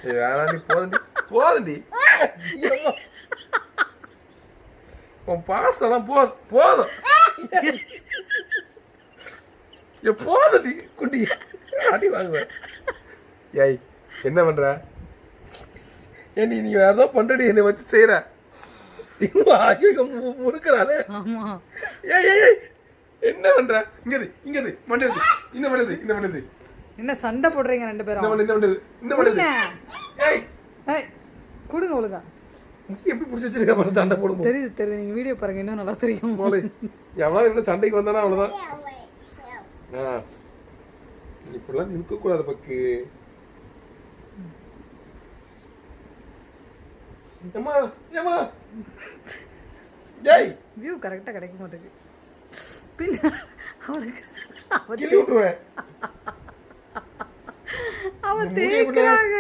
வேணாண்டி போதண்டி போதண்டி உன் பாசெல்லாம் போதும் போதண்டி குட்டி அடி வாங்குவேன். ஏய் என்ன பண்ற? ஏன் நீ வேற ஏதோ பண்றடி என்னை வச்சு செய்யற முறுக்கிறாள். ஏய் ஏய் ஏய் என்ன பண்ற? இங்கது மண்டது இந்த மண்டது இந்த மண்டது என்ன சண்டை போடுறீங்க ரெண்டு பேரும்? இந்த மண்டது ஏய் ஏய் கொடுங்க ஒழுங்கா. எப்படி பிடிச்சி வச்சிருக்க சண்டை போடும்? தெரியுது நீங்க வீடியோ பாருங்க இன்னும் நல்லா தெரியும். எவ்வளவு இவ்வளவு சண்டைக்கு வந்தானா அவ்வளவுதான். இப்படிலாம் இருக்கக்கூடாது பக்கு. ஏமா ஏமா ஏய் வியூ கரெக்டா கிடைக்க மாட்டேங்குது. பின்ன அவளுக்கு அவ தேய்க்கிறாங்க.